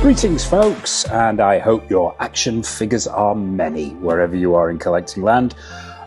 Greetings folks, and I hope your action figures are many wherever you are in collecting land,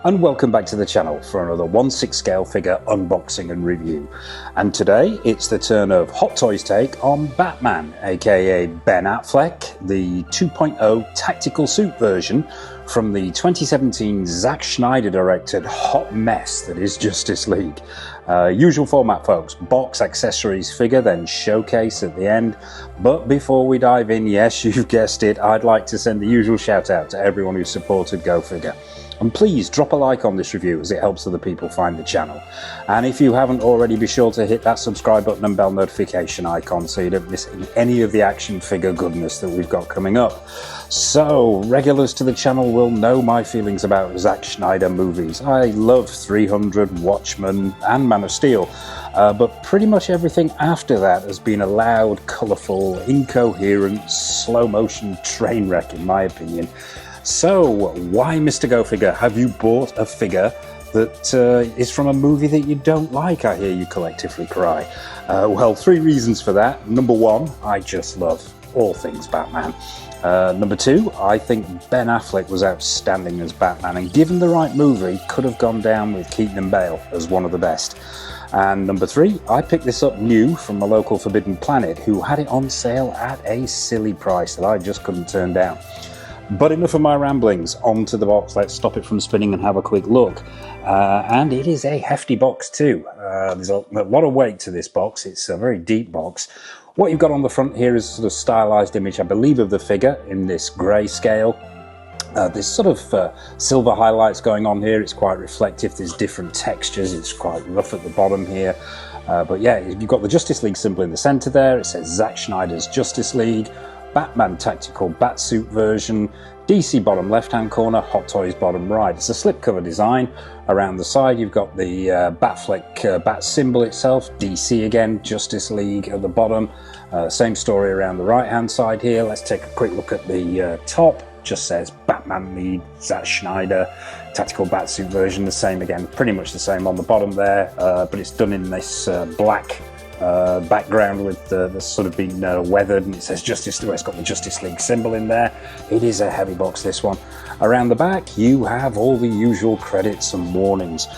and welcome back to the channel for another 1/6 scale figure unboxing and review. And today it's the turn of Hot Toys' take on Batman, aka Ben Affleck, the 2.0 tactical suit version from the 2017 Zack Snyder directed hot mess that is Justice League. Usual format folks, box, accessories, figure, then showcase at the end. But before we dive in, yes, you've guessed it, I'd like to send the usual shout out to everyone who supported Go Figure. And please drop a like on this review as it helps other people find the channel. And if you haven't already, be sure to hit that subscribe button and bell notification icon so you don't miss any of the action figure goodness that we've got coming up. So, regulars to the channel will know my feelings about Zack Snyder movies. I love 300, Watchmen and Man of Steel, but pretty much everything after that has been a loud, colourful, incoherent, slow-motion train wreck in my opinion. So, why, Mr. Go Figure, have you bought a figure that is from a movie that you don't like, I hear you collectively cry? Well, three reasons for that. Number one, I just love all things Batman. Number two, I think Ben Affleck was outstanding as Batman, and given the right movie, could have gone down with Keaton and Bale as one of the best. And number three, I picked this up new from my local Forbidden Planet, who had it on sale at a silly price that I just couldn't turn down. But enough of my ramblings, on to the box. Let's stop it from spinning and have a quick look. And it is a hefty box too. There's a lot of weight to this box. It's a very deep box. What you've got on the front here is a sort of stylized image, I believe, of the figure in this grey scale. There's sort of silver highlights going on here. It's quite reflective. There's different textures. It's quite rough at the bottom here. But yeah, you've got the Justice League symbol in the center there. It says Zack Snyder's Justice League. Batman Tactical Batsuit version, DC bottom left-hand corner, Hot Toys bottom right. It's a slipcover design. Around the side you've got the Batfleck bat symbol itself, DC again, Justice League at the bottom. Same story around the right-hand side here. Let's take a quick look at the top. Just says Batman lead, Zack Snyder, Tactical Batsuit version, the same again, pretty much the same on the bottom there, but it's done in this black background with the sort of been weathered, and it says Justice. It's got the Justice League symbol in there. It is a heavy box, this one. Around the back you have all the usual credits and warnings.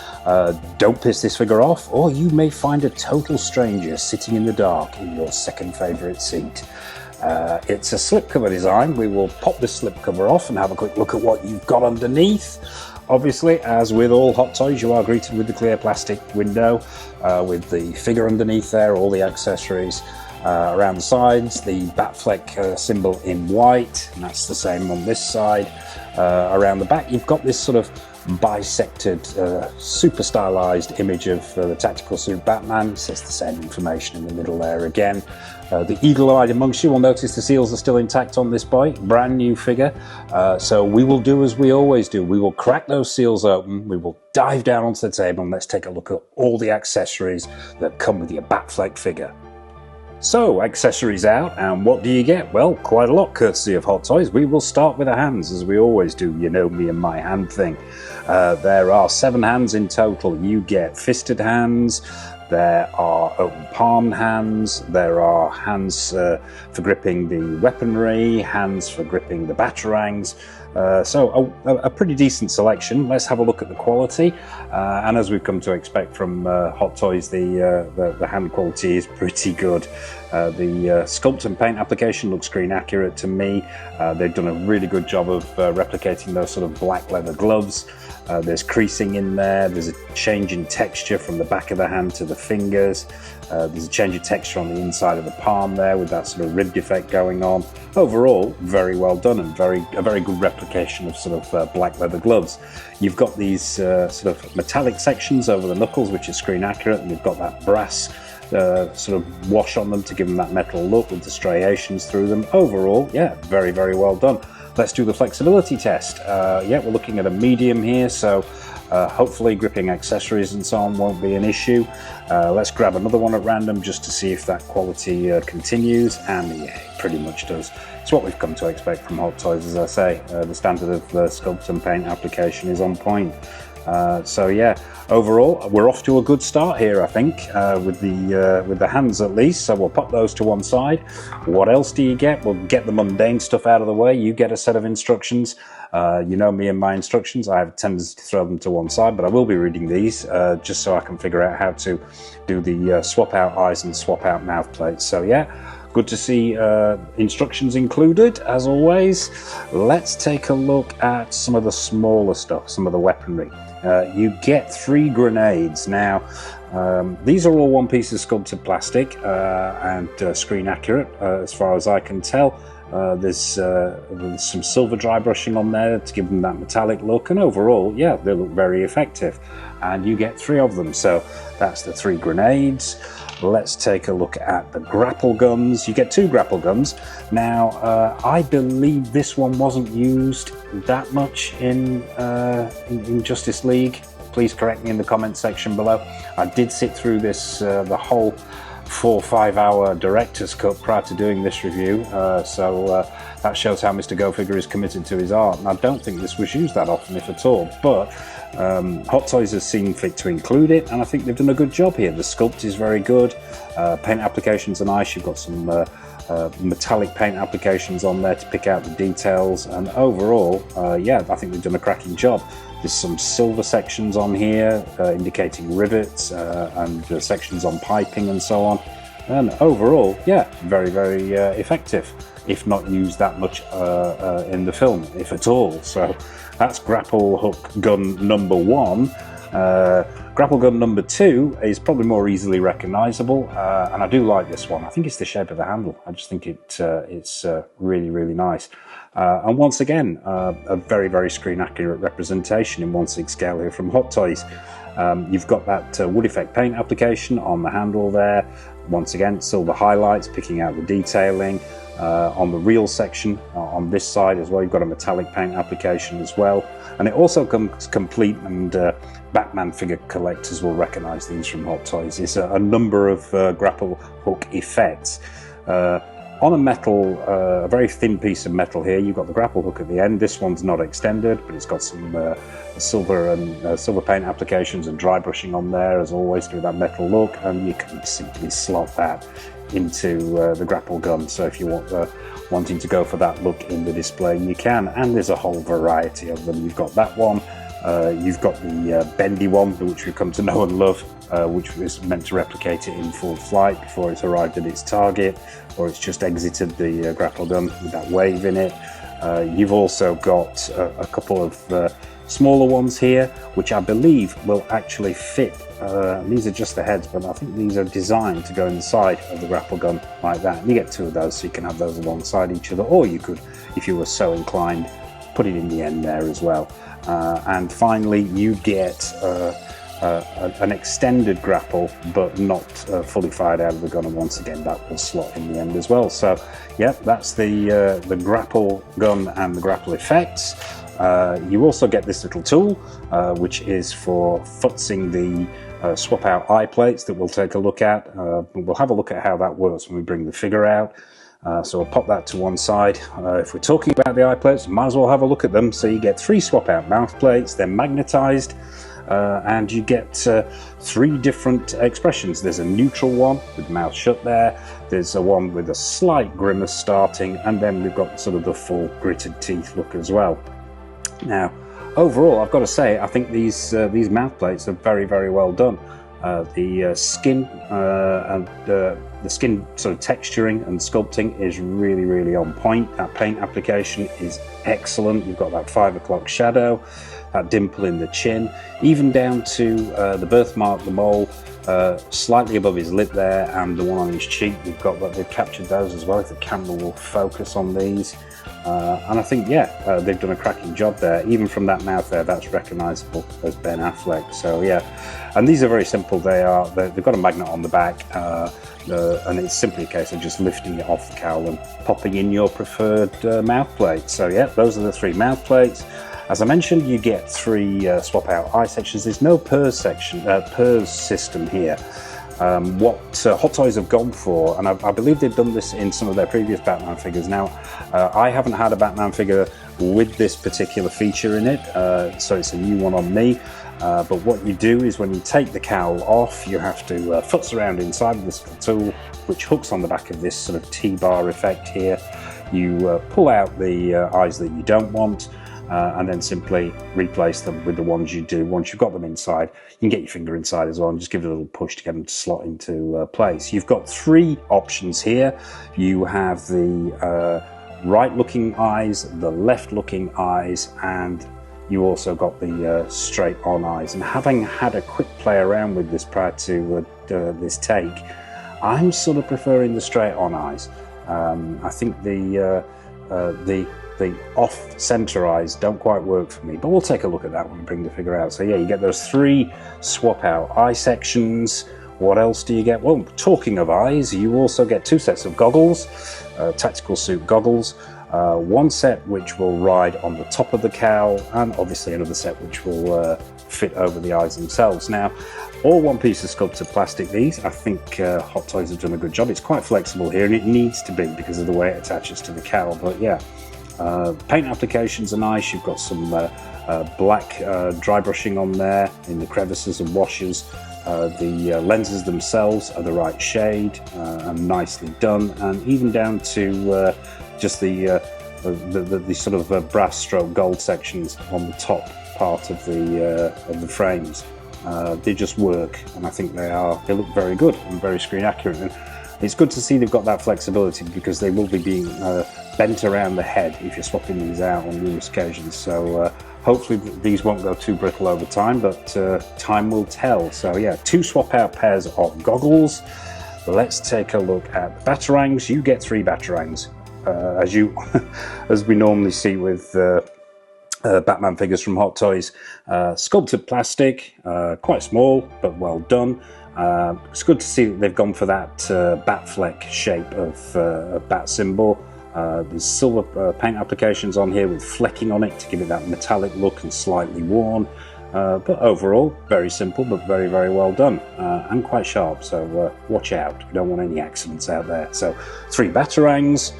Don't piss this figure off, or you may find a total stranger sitting in the dark in your second favourite seat. It's a slipcover design. We will pop this slipcover off and have a quick look at what you've got underneath. Obviously, as with all Hot Toys, you are greeted with the clear plastic window with the figure underneath there, all the accessories. Around the sides, the Batfleck symbol in white, and that's the same on this side. Around the back, you've got this sort of bisected, super stylized image of the tactical suit Batman. It says the same information in the middle there again. The eagle-eyed amongst you will notice the seals are still intact on this brand new figure. So we will do as we always do. We will crack those seals open, we will dive down onto the table, and let's take a look at all the accessories that come with your Batfleck figure. So, accessories out, and what do you get? Well, quite a lot courtesy of Hot Toys. We will start with the hands, as we always do. You know me and my hand thing. There are 7 hands in total. You get fisted hands, there are open palm hands, there are hands for gripping the weaponry, hands for gripping the batarangs. So a pretty decent selection. Let's have a look at the quality, and as we've come to expect from Hot Toys, the hand quality is pretty good. The sculpt and paint application looks screen accurate to me. They've done a really good job of replicating those sort of black leather gloves. There's creasing in there, there's a change in texture from the back of the hand to the fingers. There's a change of texture on the inside of the palm there with that sort of ribbed effect going on. Overall, very well done, and a very good replication of sort of black leather gloves. You've got these sort of metallic sections over the knuckles, which is screen accurate, and you've got that brass sort of wash on them to give them that metal look with the striations through them. Overall, yeah, very, very well done. Let's do the flexibility test. Yeah, we're looking at a medium here, so hopefully gripping accessories and so on won't be an issue. Let's grab another one at random just to see if that quality continues, and yeah, it pretty much does. It's what we've come to expect from Hot Toys, as I say. The standard of the sculpt and paint application is on point. So yeah, overall we're off to a good start here, I think, with the hands at least. So we'll pop those to one side. What else do you get? We'll get the mundane stuff out of the way. You get a set of instructions. You know me and my instructions. I have a tendency to throw them to one side, but I will be reading these just so I can figure out how to do the swap out eyes and swap out mouth plates. So yeah, good to see instructions included as always. Let's take a look at some of the smaller stuff, some of the weaponry. You get 3 grenades. Now, these are all one piece of sculpted plastic and screen accurate as far as I can tell. There's some silver dry brushing on there to give them that metallic look, and overall, yeah, they look very effective. And you get 3 of them, so that's the 3 grenades. Let's take a look at the grapple guns. You get 2 grapple guns. Now, I believe this one wasn't used that much in Justice League. Please correct me in the comment section below. I did sit through this the whole 4 or 5 hour director's cut prior to doing this review, so that shows how Mr. Go Figure is committed to his art, and I don't think this was used that often, if at all, but Hot Toys has seen fit to include it, and I think they've done a good job here. The sculpt is very good, paint applications are nice. You've got some metallic paint applications on there to pick out the details, and overall, yeah, I think they've done a cracking job. There's some silver sections on here indicating rivets and sections on piping and so on, and overall, yeah, very, very effective, if not used that much in the film, if at all. So that's grapple hook gun number 1. Grapple gun number 2 is probably more easily recognizable, and I do like this one. I think it's the shape of the handle. I just think it's really, really nice. And once again, a very, very screen accurate representation in 1/6 scale here from Hot Toys. You've got that wood effect paint application on the handle there. Once again, silver highlights picking out the detailing. On the reel section on this side as well, you've got a metallic paint application as well, and it also comes complete, and Batman figure collectors will recognize these from Hot Toys. It's a number of grapple hook effects on a metal, a very thin piece of metal here. You've got the grapple hook at the end. This one's not extended, but it's got some silver and silver paint applications and dry brushing on there as always to that metal look, and you can simply slot that into the grapple gun. So if you want wanting to go for that look in the display, you can, and there's a whole variety of them. You've got that one, you've got the bendy one, which we've come to know and love, which was meant to replicate it in full flight before it's arrived at its target, or it's just exited the grapple gun with that wave in it. You've also got a couple of smaller ones here, which I believe will actually fit. These are just the heads, but I think these are designed to go inside of the grapple gun like that. And you get 2 of those, so you can have those alongside each other, or you could, if you were so inclined, put it in the end there as well. And finally, you get an extended grapple, but not fully fired out of the gun, and once again that will slot in the end as well. So yeah, that's the grapple gun and the grapple effects. You also get this little tool, which is for futzing the swap out eye plates that we'll take a look at. We'll have a look at how that works when we bring the figure out. So we'll pop that to one side. If we're talking about the eye plates, might as well have a look at them. So you get 3 swap out mouth plates, they're magnetized, and you get 3 different expressions. There's a neutral one with the mouth shut there, there's a one with a slight grimace starting, and then we've got sort of the full gritted teeth look as well. Now, overall, I've got to say, I think these mouth plates are very, very well done. The skin and the skin sort of texturing and sculpting is really, really on point. That paint application is excellent. You've got that 5 o'clock shadow, that dimple in the chin, even down to the birthmark, the mole, slightly above his lip there, and the one on his cheek. We've got that. They've captured those as well, if the camera will focus on these. And I think, yeah, they've done a cracking job there. Even from that mouth there, that's recognisable as Ben Affleck. So yeah, and these are very simple. They've got a magnet on the back, and it's simply a case of just lifting it off the cowl and popping in your preferred mouth plate. So yeah, those are the 3 mouth plates. As I mentioned, you get 3 swap out eye sections. There's no purse system here. What Hot Toys have gone for, and I believe they've done this in some of their previous Batman figures. Now, I haven't had a Batman figure with this particular feature in it, so it's a new one on me. But what you do is when you take the cowl off, you have to futz around inside of this tool, which hooks on the back of this sort of T-bar effect here. You pull out the eyes that you don't want, and then simply replace them with the ones you do. Once you've got them inside, you can get your finger inside as well and just give it a little push to get them to slot into place. You've got three options here. You have the right looking eyes, the left looking eyes, and you also got the straight on eyes. And having had a quick play around with this prior to this take, I'm sort of preferring the straight on eyes. I think the off-center eyes don't quite work for me, but we'll take a look at that when we bring the figure out. So yeah, you get those three swap out eye sections. What else do you get? Well, talking of eyes, you also get two sets of goggles, tactical suit goggles. One set which will ride on the top of the cowl, and obviously another set which will fit over the eyes themselves. Now, all one piece of sculpted plastic these. I think Hot Toys have done a good job. It's quite flexible here, and it needs to be because of the way it attaches to the cowl, but yeah. Paint applications are nice. You've got some black dry brushing on there in the crevices and washes. The lenses themselves are the right shade and nicely done, and even down to just the sort of brass stroke gold sections on the top part of the frames. They just work, and I think they look very good and very screen accurate. And it's good to see they've got that flexibility, because they will be being bent around the head if you're swapping these out on numerous occasions. So hopefully these won't go too brittle over time, but time will tell. So yeah, two swap out pairs of goggles. Let's take a look at the Batarangs. You get three Batarangs, as we normally see with Batman figures from Hot Toys. Sculpted plastic, quite small but well done. It's good to see that they've gone for that Batfleck shape of a bat symbol. There's silver paint applications on here with flecking on it to give it that metallic look and slightly worn. But overall, very simple but very, very well done, and quite sharp, so watch out. You don't want any accidents out there. So, three Batarangs.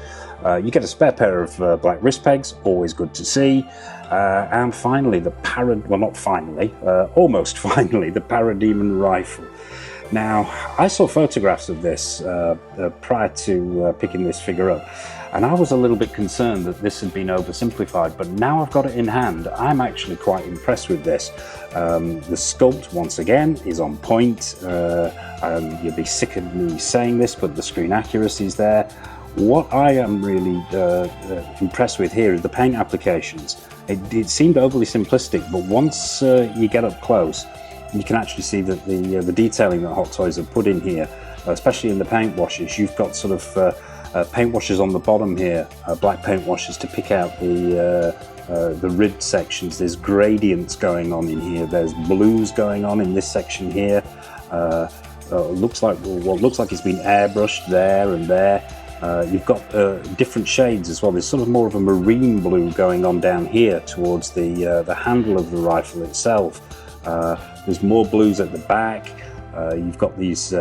You get a spare pair of black wrist pegs, always good to see. And finally, almost finally, the Parademon rifle. Now, I saw photographs of this prior to picking this figure up, and I was a little bit concerned that this had been oversimplified, but now I've got it in hand, I'm actually quite impressed with this. The sculpt, once again, is on point. You'll be sick of me saying this, but the screen accuracy is there. What I am really impressed with here is the paint applications. It seemed overly simplistic, but once you get up close, you can actually see that the detailing that Hot Toys have put in here, especially in the paint washes. You've got sort of paint washes on the bottom here, black paint washes to pick out the rib sections. There's gradients going on in here. There's blues going on in this section here. Looks like it's been airbrushed there and there. You've got different shades as well. There's sort of more of a marine blue going on down here towards the handle of the rifle itself. There's more blues at the back. You've got these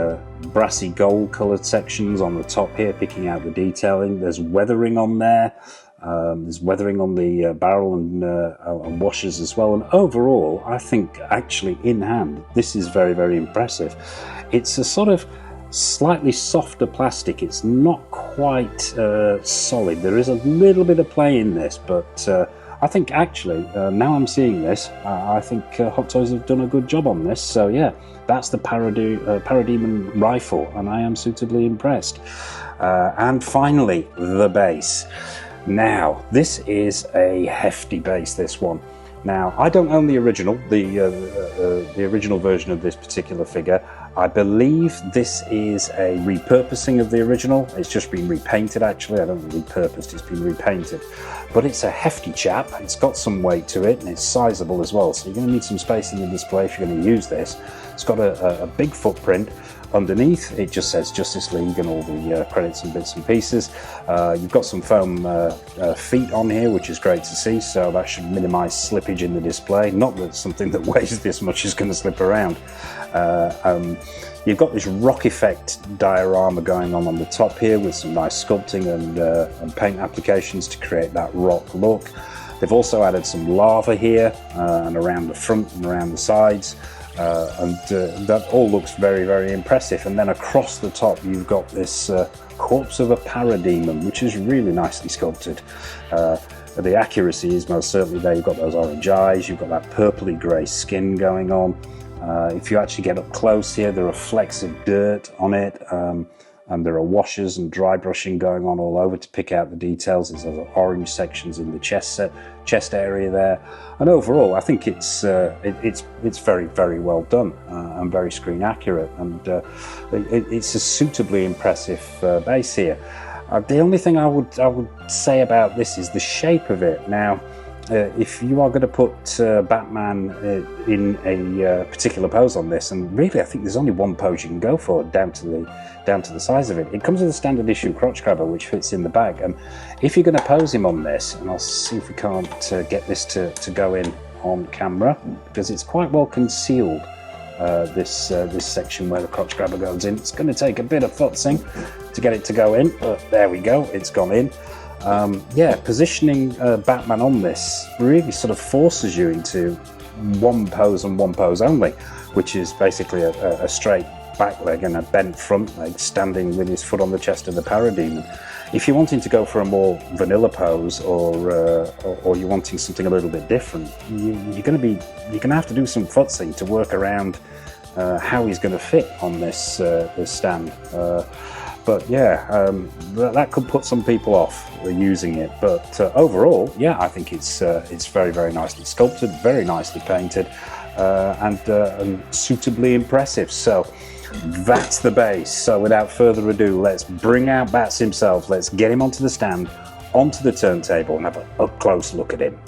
brassy gold coloured sections on the top here, picking out the detailing. There's weathering on there. There's weathering on the barrel and washers as well. And overall, I think actually in hand, this is very, very impressive. It's a sort of slightly softer plastic. It's not quite solid. There is a little bit of play in this, but I think actually, now I'm seeing this, I think Hot Toys have done a good job on this. So yeah, that's the Parademon rifle, and I am suitably impressed. And finally, the base. Now, this is a hefty base, this one. Now, I don't own the original, the original version of this particular figure. I believe this is a repurposing of the original. It's just been repainted, actually. I don't think repurposed, it's been repainted. But it's a hefty chap. It's got some weight to it, and it's sizable as well. So you're going to need some space in the display if you're going to use this. It's got a big footprint. underneath it just says Justice League and all the credits and bits and pieces. You've got some foam feet on here, which is great to see, so that should minimize slippage in the display. Not that something that weighs this much is going to slip around. You've got this rock effect diorama going on the top here with some nice sculpting and paint applications to create that rock look. They've also added some lava here and around the front and around the sides, and that all looks very, very impressive. And then across the top you've got this corpse of a parademon, which is really nicely sculpted. The accuracy is most certainly there. You've got those orange eyes, you've got that purpley grey skin going on. If you actually get up close here, there are flecks of dirt on it, and there are washes and dry brushing going on all over to pick out the details. There's those orange sections in the chest area there, and overall I think it's very, very well done and very screen accurate, and it's a suitably impressive base here. The only thing I would say about this is the shape of it. Now, if you are going to put Batman in a particular pose on this, and really I think there's only one pose you can go for down to the size of it. It comes with a standard issue crotch grabber which fits in the bag, and if you're going to pose him on this, and I'll see if we can't get this to go in on camera, because it's quite well concealed, this section where the crotch grabber goes in. It's going to take a bit of futzing to get it to go in, but there we go, it's gone in. Yeah, positioning Batman on this really sort of forces you into one pose and one pose only, which is basically a straight back leg and a bent front leg standing with his foot on the chest of the parademon. If you're wanting to go for a more vanilla pose, or you're wanting something a little bit different, you're going to have to do some futzing to work around how he's going to fit on this stand. But yeah, that could put some people off using it. But overall, yeah, I think it's very, very nicely sculpted, very nicely painted, and suitably impressive. So that's the base. So without further ado, let's bring out Bats himself. Let's get him onto the stand, onto the turntable, and have an up-close look at him.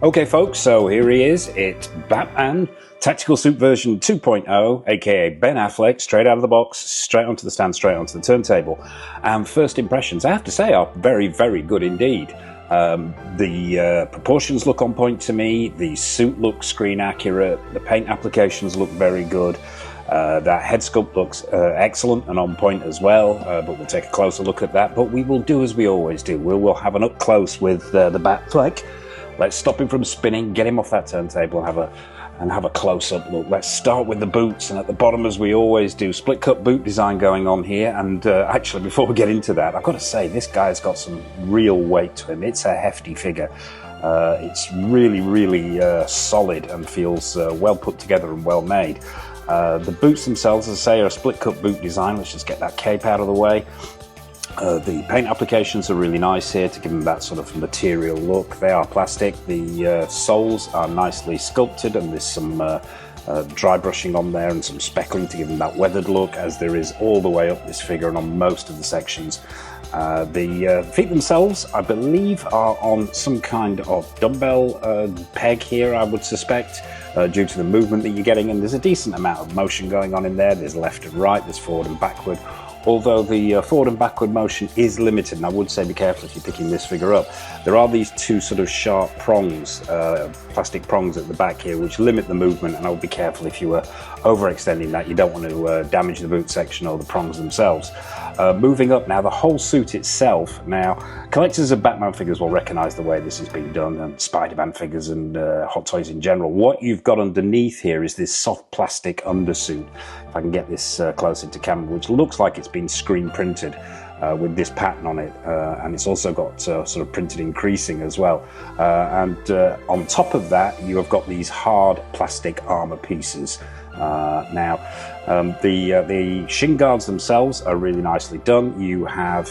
Okay, folks, so here he is. It's Batman Tactical Suit version 2.0, aka Ben Affleck, straight out of the box, straight onto the stand, straight onto the turntable. And first impressions, I have to say, are very, very good indeed. The proportions look on point to me, the suit looks screen accurate, the paint applications look very good. That head sculpt looks excellent and on point as well, but we'll take a closer look at that. But we will do as we always do. We'll have an up close with the Batfleck. Let's stop him from spinning, get him off that turntable, and have a close-up look. Let's start with the boots, and at the bottom, as we always do, split cut boot design going on here. And actually, before we get into that, I've got to say, this guy's got some real weight to him. It's a hefty figure. It's really, really solid and feels well put together and well made. The boots themselves, as I say, are a split cut boot design. Let's just get that cape out of the way. The paint applications are really nice here to give them that sort of material look. They are plastic. The soles are nicely sculpted, and there's some dry brushing on there and some speckling to give them that weathered look, as there is all the way up this figure and on most of the sections. The feet themselves, I believe, are on some kind of dumbbell peg here, I would suspect, due to the movement that you're getting, and there's a decent amount of motion going on in there. There's left and right, there's forward and backward. Although the forward and backward motion is limited, and I would say be careful if you're picking this figure up. There are these two sort of sharp prongs, plastic prongs at the back here, which limit the movement, and I would be careful if you were overextending that. You don't want to damage the boot section or the prongs themselves. Moving up now, the whole suit itself. Now, collectors of Batman figures will recognise the way this has been done, and Spider-Man figures and Hot Toys in general. What you've got underneath here is this soft plastic undersuit. If I can get this close into camera, which looks like it's been screen printed with this pattern on it, and it's also got sort of printed in creasing as well. And on top of that, you have got these hard plastic armor pieces. Now, the shin guards themselves are really nicely done. You have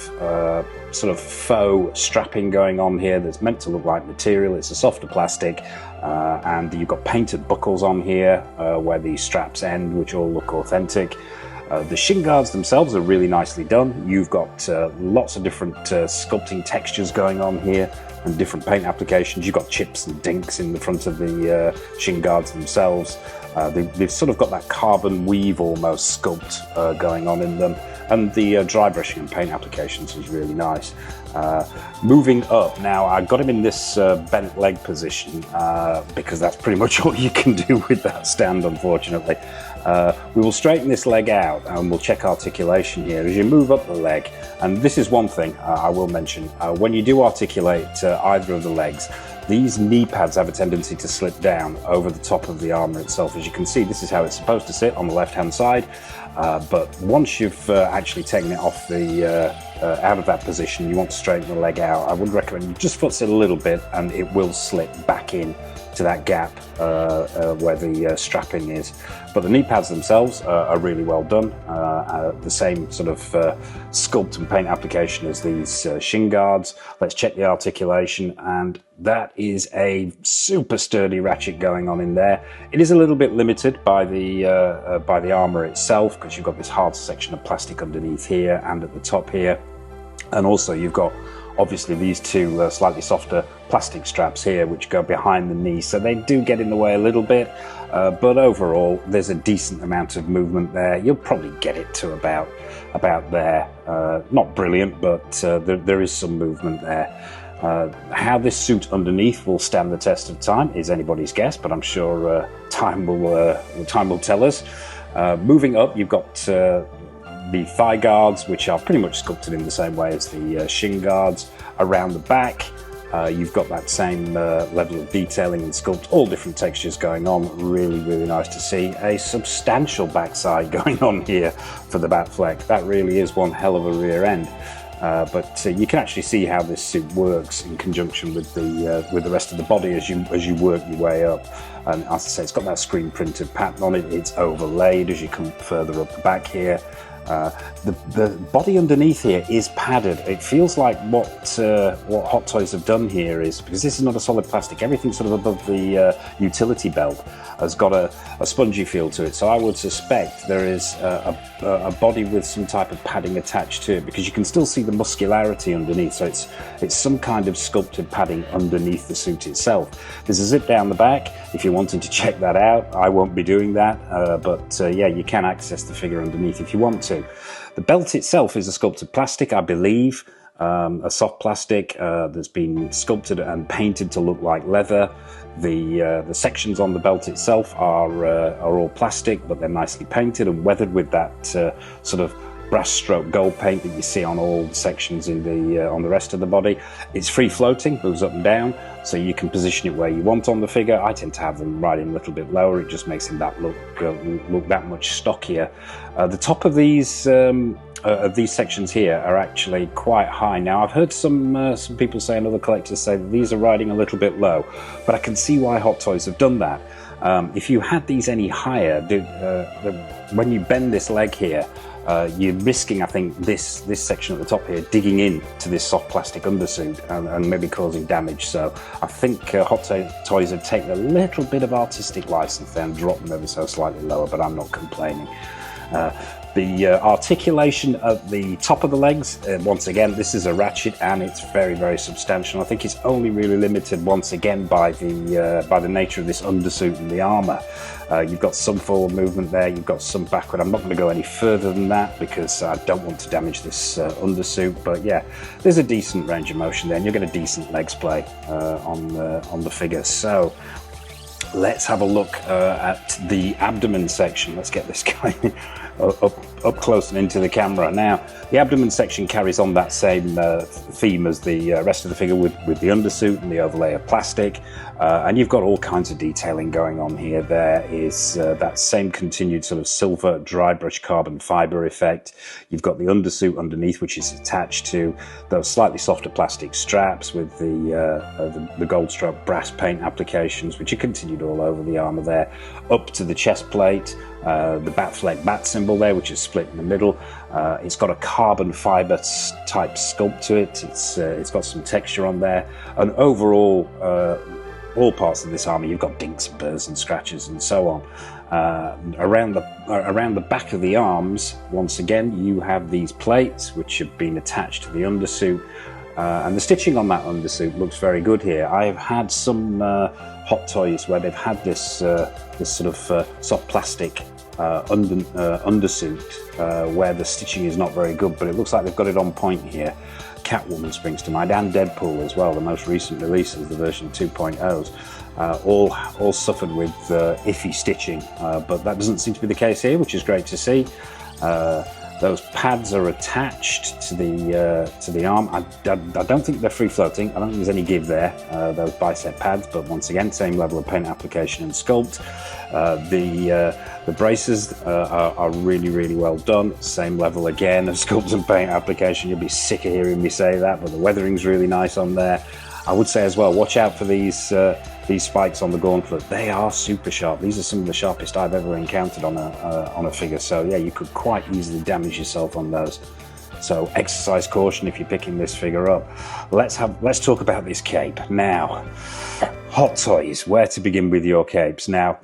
sort of faux strapping going on here that's meant to look like material. It's a softer plastic, and you've got painted buckles on here where the straps end, which all look authentic. The shin guards themselves are really nicely done. You've got lots of different sculpting textures going on here and different paint applications. You've got chips and dinks in the front of the shin guards themselves. They've sort of got that carbon weave almost sculpt going on in them. And the dry brushing and paint applications is really nice. Moving up, now I got him in this bent leg position because that's pretty much all you can do with that stand, unfortunately. We will straighten this leg out and we'll check articulation here. As you move up the leg, and this is one thing I will mention, when you do articulate either of the legs, these knee pads have a tendency to slip down over the top of the armour itself. As you can see, this is how it's supposed to sit on the left-hand side, but once you've actually taken it off the out of that position, you want to straighten the leg out. I would recommend you just foots it a little bit and it will slip back in to that gap where the strapping is. But the knee pads themselves are really well done. The same sort of sculpt and paint application as these shin guards. Let's check the articulation, and that is a super sturdy ratchet going on in there. It is a little bit limited by the armour itself, because you've got this hard section of plastic underneath here and at the top here, and also you've got obviously these two slightly softer plastic straps here which go behind the knee, so they do get in the way a little bit, but overall there's a decent amount of movement there. You'll probably get it to about there. Not brilliant, but there is some movement there. How this suit underneath will stand the test of time is anybody's guess, but I'm sure time will tell us. Moving up, you've got the thigh guards, which are pretty much sculpted in the same way as the shin guards. Around the back, you've got that same level of detailing and sculpt, all different textures going on. Really, really nice to see. A substantial backside going on here for the Batfleck. That really is one hell of a rear end. But you can actually see how this suit works in conjunction with the rest of the body as you work your way up. And as I say, it's got that screen printed pattern on it. It's overlaid as you come further up the back here. The body underneath here is padded. It feels like what Hot Toys have done here is, because this is not a solid plastic, everything sort of above the utility belt has got a spongy feel to it. So I would suspect there is a body with some type of padding attached to it, because you can still see the muscularity underneath. So it's some kind of sculpted padding underneath the suit itself. There's a zip down the back if you're wanting to check that out. I won't be doing that, but yeah, you can access the figure underneath if you want to. The belt itself is a sculpted plastic, I believe, a soft plastic that's been sculpted and painted to look like leather. The sections on the belt itself are all plastic, but they're nicely painted and weathered with that sort of brass stroke gold paint that you see on all the sections in the on the rest of the body. It's free floating, moves up and down, so you can position it where you want on the figure. I tend to have them right in a little bit lower. It just makes him that look that much stockier. The top of these sections here are actually quite high. Now, I've heard some people say, and other collectors say, that these are riding a little bit low, but I can see why Hot Toys have done that. If you had these any higher, when you bend this leg here, you're risking, I think, this section at the top here digging in to this soft plastic undersuit and maybe causing damage. So I think Hot Toys have taken a little bit of artistic license there and dropped them ever so slightly lower, but I'm not complaining. The articulation at the top of the legs, once again, this is a ratchet and it's very, very substantial. I think it's only really limited once again by the nature of this undersuit and the armour. You've got some forward movement there, you've got some backward. I'm not going to go any further than that because I don't want to damage this undersuit, but yeah, there's a decent range of motion there and you'll get a decent leg splay on the figure. So let's have a look at the abdomen section. Let's get this guy up close and into the camera. Now, the abdomen section carries on that same theme as the rest of the figure with the undersuit and the overlay of plastic. And you've got all kinds of detailing going on here. There is that same continued sort of silver dry brush carbon fiber effect. You've got the undersuit underneath, which is attached to those slightly softer plastic straps with the gold stroke brass paint applications, which are continued all over the armour there, up to the chest plate. The Batfleck bat symbol there, which is split in the middle. It's got a carbon fiber type sculpt to it. It's got some texture on there, and overall all parts of this armour, you've got dinks and burrs and scratches and so on. Around the back of the arms, once again, you have these plates which have been attached to the undersuit, and the stitching on that undersuit looks very good here. I have had some Hot Toys where they've had this sort of soft plastic undersuit where the stitching is not very good, but it looks like they've got it on point here. Catwoman springs to mind, and Deadpool as well, the most recent releases, the version 2.0s. All suffered with iffy stitching, but that doesn't seem to be the case here, which is great to see. Those pads are attached to the arm. I don't think they're free floating. I don't think there's any give there, those bicep pads, but once again, same level of paint application and sculpt. The braces are really, really well done. Same level again of sculpt and paint application. You'll be sick of hearing me say that, but the weathering's really nice on there. I would say as well, watch out for these spikes on the gauntlet. They are super sharp. These are some of the sharpest I've ever encountered on a figure. So yeah, you could quite easily damage yourself on those. So exercise caution if you're picking this figure up. Let's talk about this cape now. Hot Toys, where to begin with your capes? Now,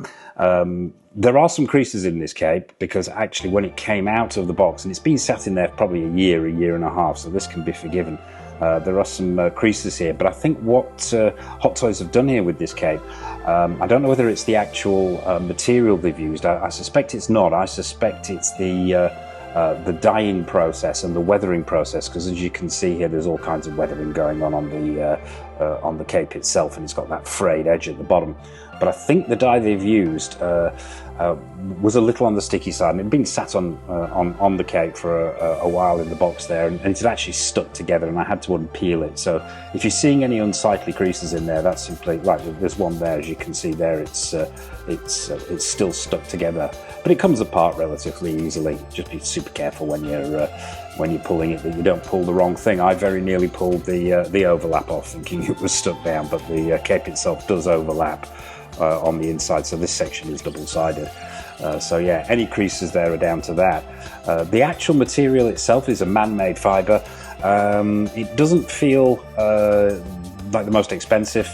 there are some creases in this cape because actually when it came out of the box, and it's been sat in there probably a year and a half, so this can be forgiven. There are some creases here, but I think what Hot Toys have done here with this cape, I don't know whether it's the actual material they've used. I suspect it's not. I suspect it's the dyeing process and the weathering process, because as you can see here, there's all kinds of weathering going on the cape itself, and it's got that frayed edge at the bottom. But I think the dye they've used was a little on the sticky side, and it had been sat on the cape for a while in the box there, and it had actually stuck together, and I had to unpeel it. So if you're seeing any unsightly creases in there, that's simply like there's one there, as you can see there. It's still stuck together, but it comes apart relatively easily. Just be super careful when you're pulling it that you don't pull the wrong thing. I very nearly pulled the overlap off, thinking it was stuck down, but the cape itself does overlap on the inside, so this section is double-sided. So yeah, any creases there are down to that. The actual material itself is a man-made fibre. It doesn't feel like the most expensive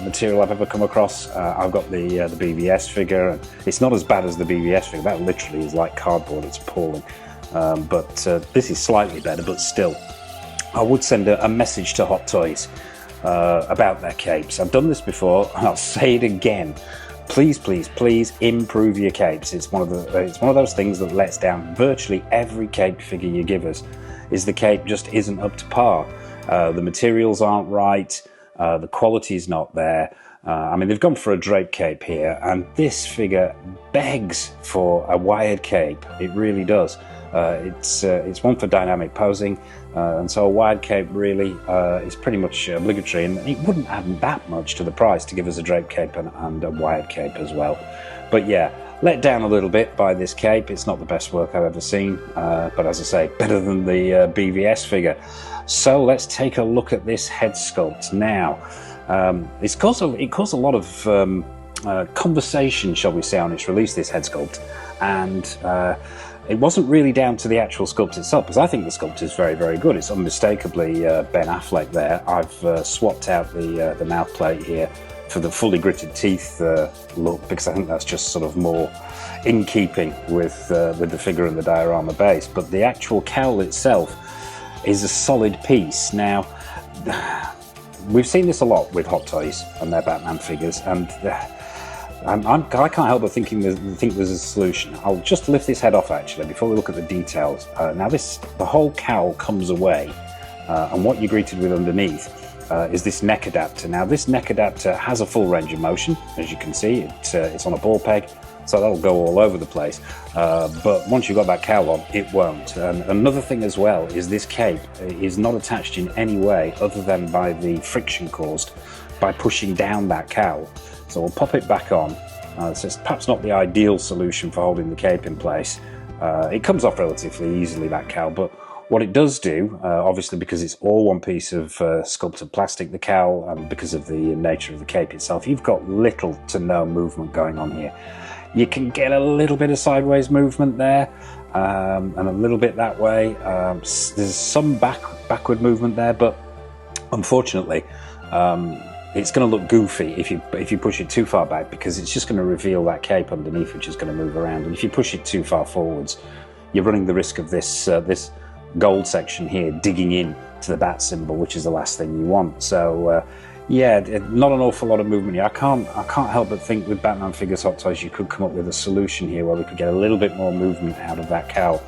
material I've ever come across. I've got the BVS figure, and it's not as bad as the BVS figure. That literally is like cardboard. It's appalling. But this is slightly better, but still. I would send a message to Hot Toys about their capes. I've done this before, and I'll say it again. Please, please, please improve your capes. It's one of those things that lets down virtually every cape figure you give us. Is the cape just isn't up to par. The materials aren't right. The quality is not there. I mean, they've gone for a drape cape here, and this figure begs for a wired cape. It really does. It's one for dynamic posing, and so a wired cape really is pretty much obligatory, and it wouldn't add that much to the price to give us a drape cape and a wired cape as well. But yeah, let down a little bit by this cape. It's not the best work I've ever seen, but as I say, better than the BVS figure. So let's take a look at this head sculpt now. It caused a lot of conversation, shall we say, on its release, this head sculpt, and it wasn't really down to the actual sculpt itself, because I think the sculpt is very, very good. It's unmistakably Ben Affleck there. I've swapped out the mouth plate here for the fully gritted teeth look, because I think that's just sort of more in keeping with the figure and the diorama base. But the actual cowl itself is a solid piece. Now, we've seen this a lot with Hot Toys and their Batman figures, and I can't help but think there's a solution. I'll just lift this head off actually before we look at the details. Now the whole cowl comes away, and what you're greeted with underneath is this neck adapter. Now this neck adapter has a full range of motion, as you can see. It's on a ball peg, so that'll go all over the place. But once you've got that cowl on, it won't. And another thing as well is this cape is not attached in any way other than by the friction caused by pushing down that cowl. So we'll pop it back on. So it's perhaps not the ideal solution for holding the cape in place. It comes off relatively easily, that cowl, but what it does do, obviously because it's all one piece of sculpted plastic, the cowl, and because of the nature of the cape itself, you've got little to no movement going on here. You can get a little bit of sideways movement there, and a little bit that way. There's some backward movement there, but unfortunately, it's going to look goofy if you push it too far back, because it's just going to reveal that cape underneath, which is going to move around. And if you push it too far forwards, you're running the risk of this this gold section here digging in to the bat symbol, which is the last thing you want. So yeah, not an awful lot of movement here. I can't help but think with Batman Figures Hot Toys you could come up with a solution here where we could get a little bit more movement out of that cowl.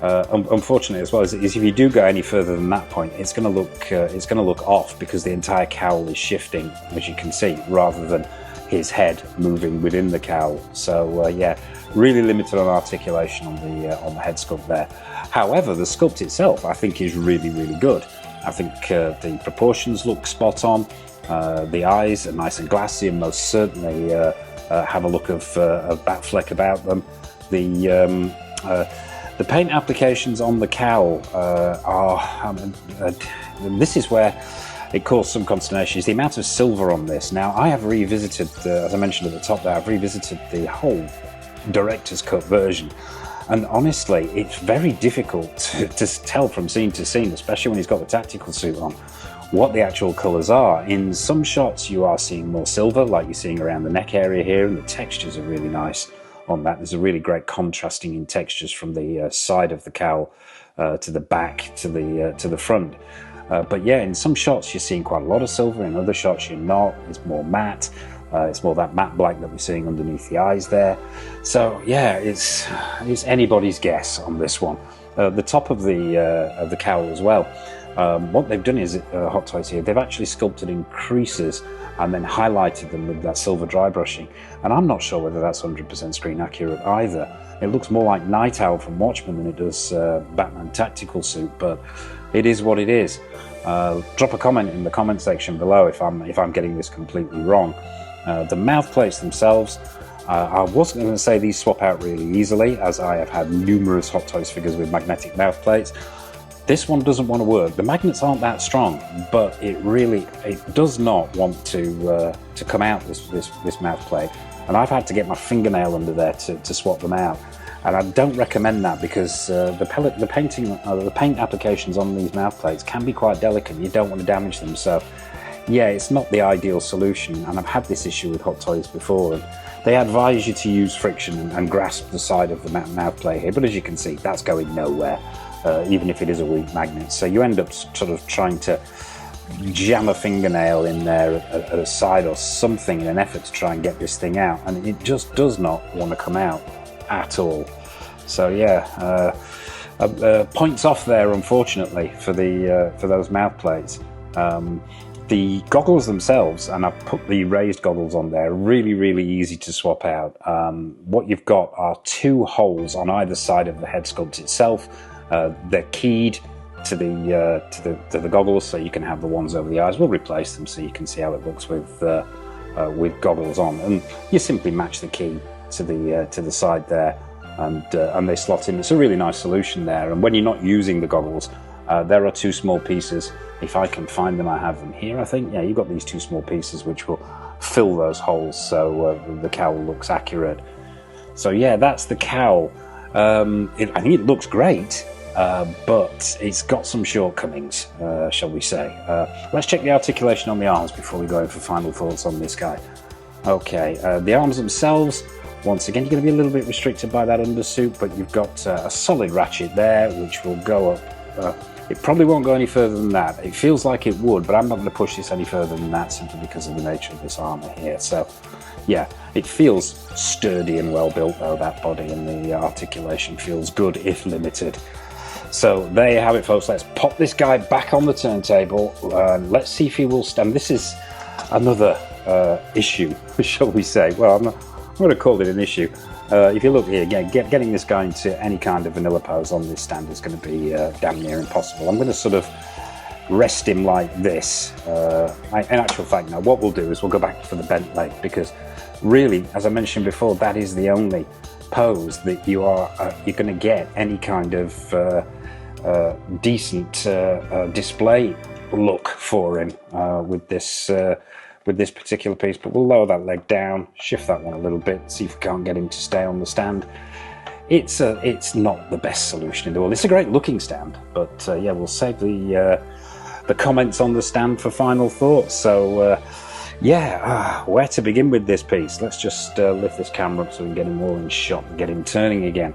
Unfortunately, as well, is if you do go any further than that point, it's going to look off, because the entire cowl is shifting, as you can see, rather than his head moving within the cowl. So yeah, really limited on articulation on the head sculpt there. However, the sculpt itself, I think, is really, really good. I think the proportions look spot on. The eyes are nice and glassy, and most certainly have a look of Batfleck about them. The paint applications on the cowl this is where it caused some consternation, is the amount of silver on this. Now, I have revisited, as I mentioned at the top there, I've revisited the whole director's cut version, and honestly, it's very difficult to tell from scene to scene, especially when he's got the tactical suit on, what the actual colours are. In some shots, you are seeing more silver, like you're seeing around the neck area here, and the textures are really nice on that. There's a really great contrasting in textures from the side of the cowl to the back to the front. But yeah, in some shots you're seeing quite a lot of silver, in other shots you're not. It's more matte. It's more that matte black that we're seeing underneath the eyes there. So yeah, it's anybody's guess on this one. The top of the cowl as well. What they've done is, Hot Toys here, they've actually sculpted in creases and then highlighted them with that silver dry brushing. And I'm not sure whether that's 100% screen accurate either. It looks more like Night Owl from Watchmen than it does Batman Tactical Suit, but it is what it is. Drop a comment in the comment section below if I'm getting this completely wrong. The mouth plates themselves, I was going to say these swap out really easily, as I have had numerous Hot Toys figures with magnetic mouth plates. This one doesn't want to work. The magnets aren't that strong, but it does not want to come out, this mouth plate. And I've had to get my fingernail under there to swap them out. And I don't recommend that, because the paint applications on these mouth plates can be quite delicate. You don't want to damage them. So yeah, it's not the ideal solution. And I've had this issue with Hot Toys before. And they advise you to use friction and grasp the side of the mouth plate here. But as you can see, that's going nowhere. Even if it is a weak magnet. So you end up sort of trying to jam a fingernail in there at a side or something in an effort to try and get this thing out, and it just does not want to come out at all. So yeah, points off there, unfortunately, for those mouth plates. The goggles themselves, and I've put the raised goggles on there, really, really easy to swap out. What you've got are two holes on either side of the head sculpt itself. They're keyed to the goggles, so you can have the ones over the eyes. We'll replace them so you can see how it looks with goggles on, and you simply match the key to the side there, and they slot in. It's a really nice solution there. And when you're not using the goggles, there are two small pieces. If I can find them, I have them here, I think. Yeah, you've got these two small pieces which will fill those holes, so the cowl looks accurate. So yeah, that's the cowl. I think it looks great. But it's got some shortcomings, shall we say. Let's check the articulation on the arms before we go in for final thoughts on this guy. Okay, the arms themselves, once again, you're going to be a little bit restricted by that undersuit, but you've got a solid ratchet there, which will go up. It probably won't go any further than that. It feels like it would, but I'm not going to push this any further than that, simply because of the nature of this armor here. So yeah, it feels sturdy and well built though, that body, and the articulation feels good, if limited. So there you have it, folks. Let's pop this guy back on the turntable. Let's see if he will stand. This is another issue, shall we say. Well, I'm going to call it an issue. If you look here, again, getting this guy into any kind of vanilla pose on this stand is going to be damn near impossible. I'm going to sort of rest him like this. In actual fact, now what we'll do is we'll go back for the bent leg, because really, as I mentioned before, that is the only pose that you're going to get any kind of decent display look for him with this particular piece. But we'll lower that leg down, shift that one a little bit, see if we can't get him to stay on the stand. It's not the best solution in the world. It's a great looking stand, but yeah, we'll save the the comments on the stand for final thoughts. So yeah, where to begin with this piece? Let's just lift this camera up so we can get him all in shot and get him turning again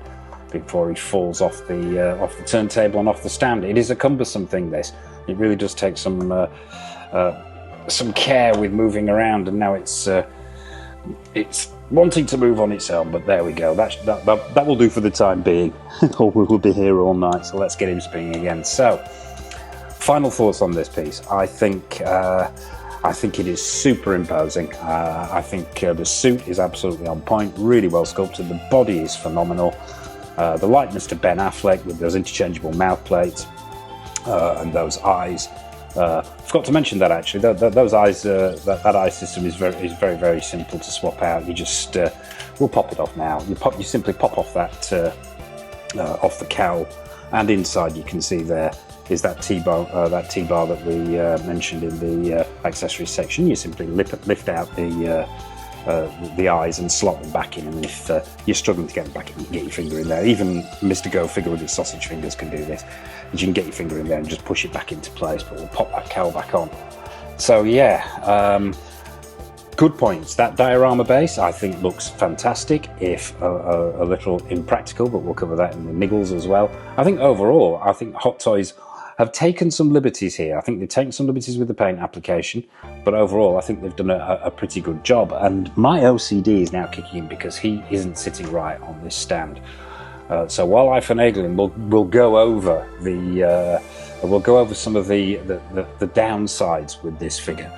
before he falls off the turntable and off the stand. It is a cumbersome thing, this. It really does take some care with moving around, and now it's wanting to move on its own, but there we go. That will do for the time being, or we'll be here all night. So let's get him spinning again. So, final thoughts on this piece. I think it is super imposing. I think the suit is absolutely on point, really well sculpted. The body is phenomenal. The likeness to Ben Affleck with those interchangeable mouth plates and those eyes. Forgot to mention that actually. Those eyes, that eye system is very very simple to swap out. You just we'll pop it off now. You simply pop off that off the cowl, and inside you can see there is that T-bar that we mentioned in the accessories section. You simply lift out the eyes and slot them back in, and if you're struggling to get them back in, you can get your finger in there. Even Mr. Go Figure with his sausage fingers can do this. You can get your finger in there and just push it back into place, but we'll pop that cowl back on. So yeah, good points. That diorama base I think looks fantastic, if a little impractical, but we'll cover that in the niggles as well. I think overall, I think Hot Toys have taken some liberties here. I think they've taken some liberties with the paint application, but overall I think they've done a pretty good job. And my OCD is now kicking in because he isn't sitting right on this stand. So while I finagle him, we'll go over some of the downsides with this figure.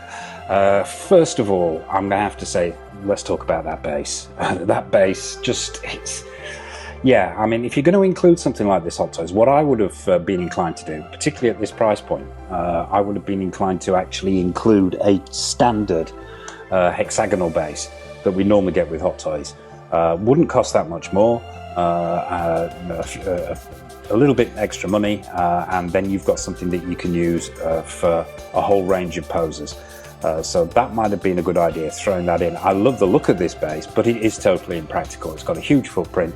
First of all, I'm gonna have to say, let's talk about that base. That base, yeah, I mean, if you're going to include something like this, Hot Toys, what I would have been inclined to do, particularly at this price point, I would have been inclined to actually include a standard hexagonal base that we normally get with Hot Toys. Wouldn't cost that much more, a little bit extra money, and then you've got something that you can use for a whole range of poses. So that might have been a good idea, throwing that in. I love the look of this base, but it is totally impractical. It's got a huge footprint,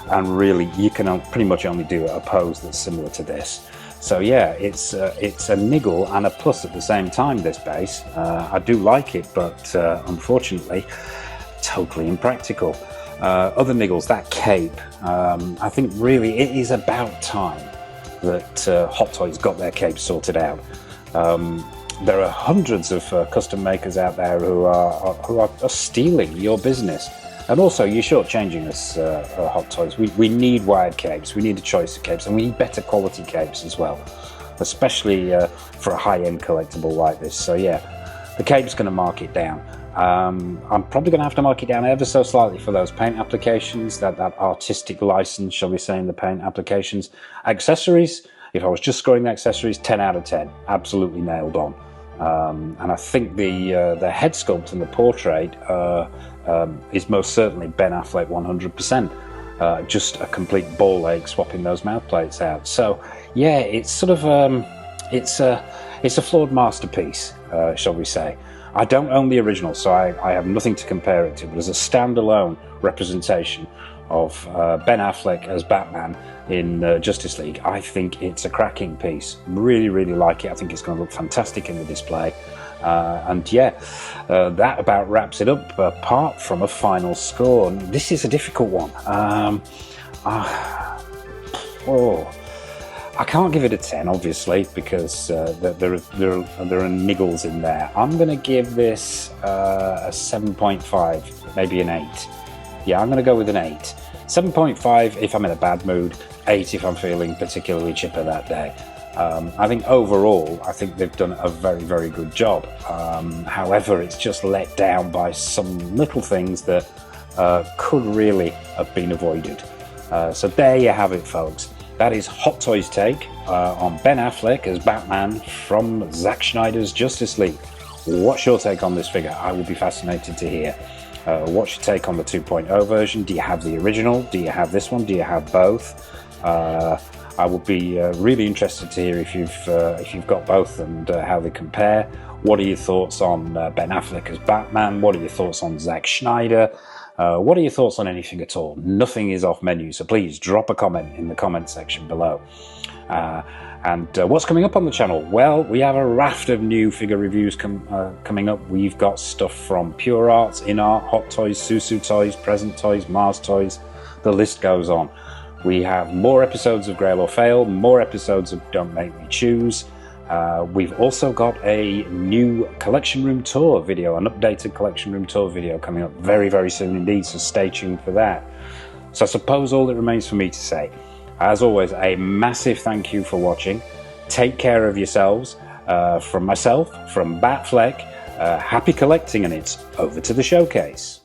and really you can pretty much only do a pose that's similar to this. So yeah, it's a niggle and a plus at the same time, this base. I do like it, but unfortunately totally impractical. Other niggles, that cape, I think really it is about time that Hot Toys got their cape sorted out. There are hundreds of custom makers out there who are stealing your business, and also you're shortchanging us, Hot Toys. We need wired capes, we need a choice of capes, and we need better quality capes as well, especially for a high-end collectible like this. So yeah, the cape's going to mark it down. I'm probably going to have to mark it down ever so slightly for those paint applications, that artistic license, shall we say, in the paint applications. Accessories, if I was just scoring the accessories, 10 out of 10, absolutely nailed on. And I think the head sculpt and the portrait is most certainly Ben Affleck 100%. Just a complete ball ache swapping those mouth plates out. So yeah, it's sort of it's a flawed masterpiece, shall we say. I don't own the original, so I have nothing to compare it to, but as a standalone representation of Ben Affleck as Batman in Justice League, I think it's a cracking piece. Really, really like it. I think it's going to look fantastic in the display. And yeah, that about wraps it up, apart from a final score. This is a difficult one. I can't give it a 10, obviously, because there are niggles in there. I'm going to give this a 7.5, maybe an 8. Yeah, I'm going to go with an 8. 7.5 if I'm in a bad mood, 8 if I'm feeling particularly chipper that day. I think overall, I think they've done a very, very good job. However, it's just let down by some little things that could really have been avoided. So there you have it, folks. That is Hot Toys' take on Ben Affleck as Batman from Zach Synders' Justice League. What's your take on this figure? I will be fascinated to hear. What's your take on the 2.0 version? Do you have the original? Do you have this one? Do you have both? I will be really interested to hear if you've got both and how they compare. What are your thoughts on Ben Affleck as Batman? What are your thoughts on Zach Synders? What are your thoughts on anything at all? Nothing is off menu, so please drop a comment in the comment section below. And what's coming up on the channel? Well, we have a raft of new figure reviews coming up. We've got stuff from Pure Arts, In Art, Hot Toys, Susu Toys, Present Toys, Mars Toys. The list goes on. We have more episodes of Grail or Fail, more episodes of Don't Make Me Choose. We've also got a new collection room tour video, an updated collection room tour video coming up very, very soon indeed, so stay tuned for that. So I suppose all that remains for me to say, as always, a massive thank you for watching. Take care of yourselves. From myself, from Batfleck, happy collecting, and it's over to the showcase.